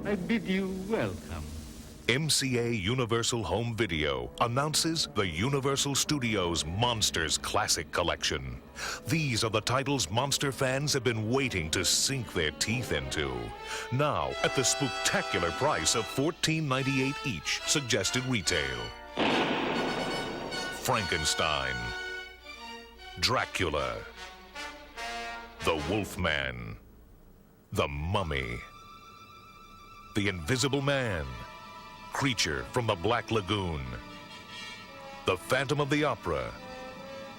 I bid you welcome. MCA Universal Home Video announces the Universal Studios Monsters Classic Collection. These are the titles monster fans have been waiting to sink their teeth into. Now, at the spectacular price of $14.98 each, suggested retail. Frankenstein, Dracula, the Wolfman, the Mummy, the Invisible Man, Creature from the Black Lagoon, The Phantom of the Opera,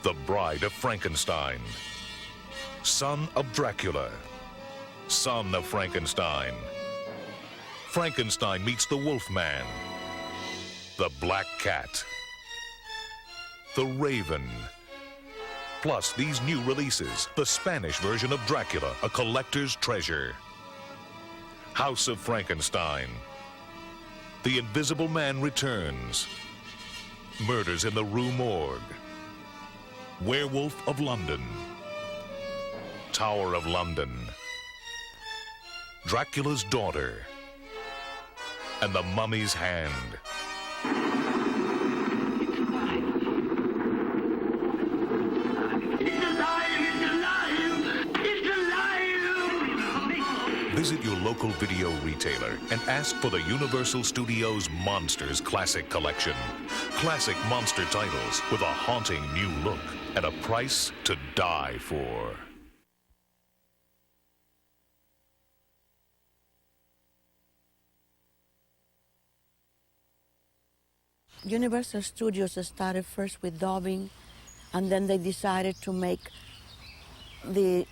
The Bride of Frankenstein, Son of Dracula, Son of Frankenstein, Frankenstein meets the Wolfman, The Black Cat, The Raven, plus these new releases, the Spanish version of Dracula, a collector's treasure, House of Frankenstein, The Invisible Man Returns, Murders in the Rue Morgue, Werewolf of London, Tower of London, Dracula's Daughter, and The Mummy's Hand. Visit your local video retailer and ask for the Universal Studios Monsters Classic Collection. Classic monster titles with a haunting new look at a price to die for. Universal Studios started first with dubbing, and then they decided to make the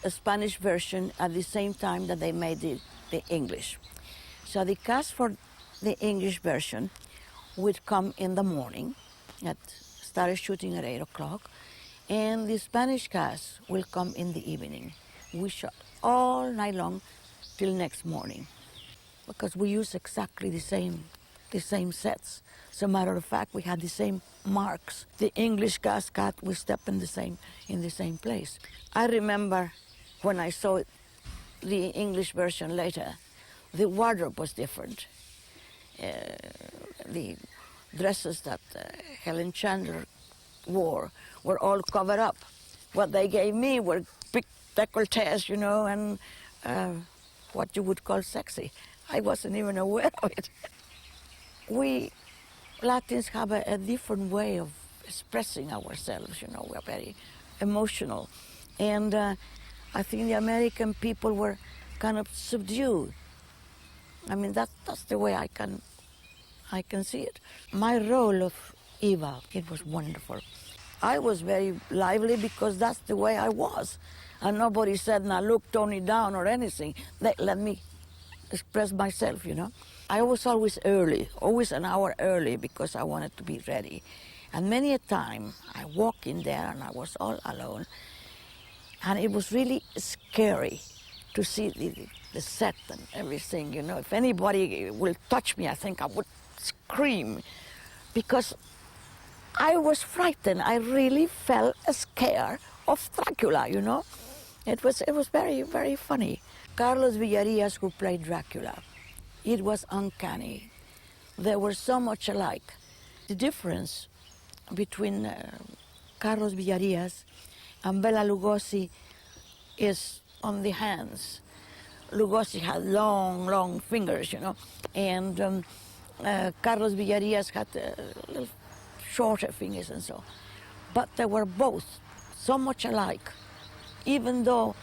Spanish version at the same time that they made the English. So the cast for the English version would come in the morning, started shooting at 8 o'clock, and the Spanish cast will come in the evening. We shot all night long till next morning, because we use exactly the same sets. As a matter of fact, we had the same marks. The English cast cut, we stepped in the same place. I remember when I saw the English version later, the wardrobe was different. The dresses that Helen Chandler wore were all covered up. What they gave me were big décolletés, you know, and what you would call sexy. I wasn't even aware of it. We Latins have a different way of expressing ourselves, you know, we're very emotional. And I think the American people were kind of subdued. I mean, that's the way I can see it. My role of Eva, it was wonderful. I was very lively because that's the way I was. And nobody said, now look, tone it down or anything. They let me express myself, you know. I was always early, always an hour early because I wanted to be ready. And many a time I walked in there and I was all alone. And it was really scary to see the set and everything, you know. If anybody will touch me, I think I would scream because I was frightened. I really felt scared of Dracula, you know. It was very, very funny. Carlos Villarreal, who played Dracula, it was uncanny. They were so much alike. The difference between Carlos Villarreal and Bela Lugosi is on the hands. Lugosi had long, long fingers, you know, and Carlos Villarreal had little shorter fingers and so. But they were both so much alike, even though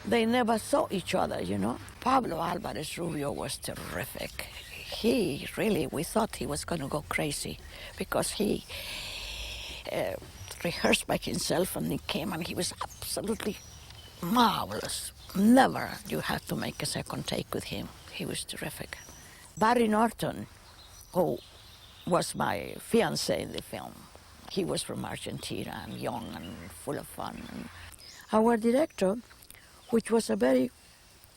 they never saw each other, you know. Pablo Alvarez Rubio was terrific. He really, we thought he was going to go crazy because he rehearsed by himself and he came and he was absolutely marvelous. Never you had to make a second take with him. He was terrific. Barry Norton, who was my fiancé in the film, he was from Argentina and young and full of fun. And our director, which was a very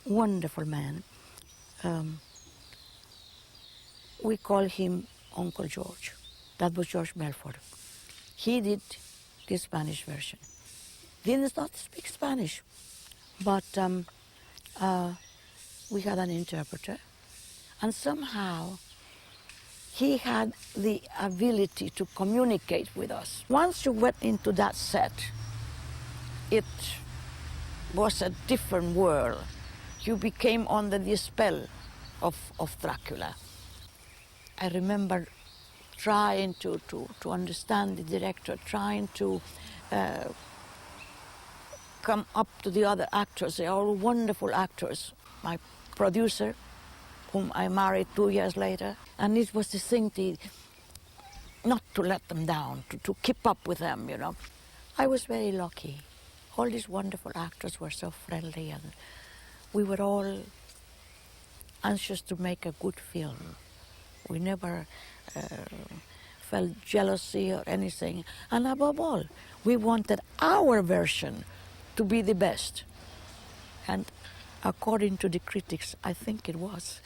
wonderful man, we call him Uncle George. That was George Melford. He did the Spanish version. He did not speak Spanish, but we had an interpreter, And somehow he had the ability to communicate with us. Once you went into that set, it was a different world. You became under the spell of Dracula. I remember trying to understand the director, trying to come up to the other actors. They are all wonderful actors. My producer, whom I married 2 years later, and it was the thing not to let them down, to keep up with them, you know. I was very lucky. All these wonderful actors were so friendly, and we were all anxious to make a good film. We never felt jealousy or anything. And above all, we wanted our version to be the best. And according to the critics, I think it was.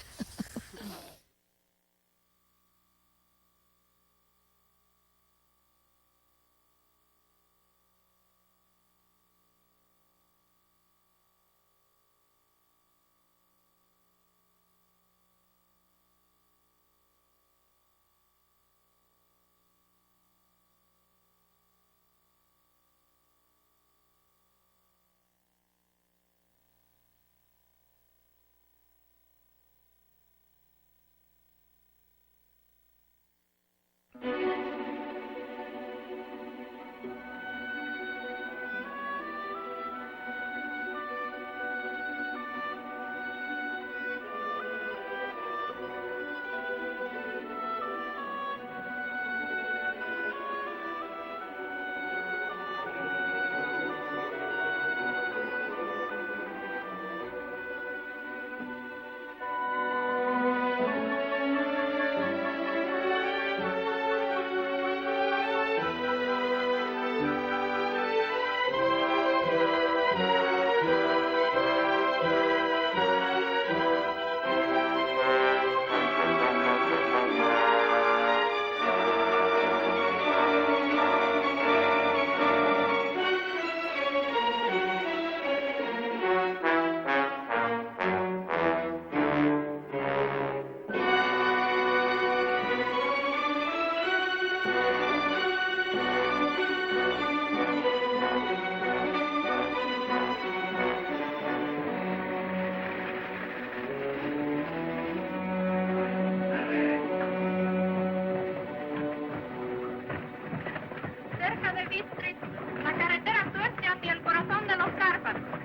Cerca de District, la carretera suecia hacia el corazón de los Cárpatos.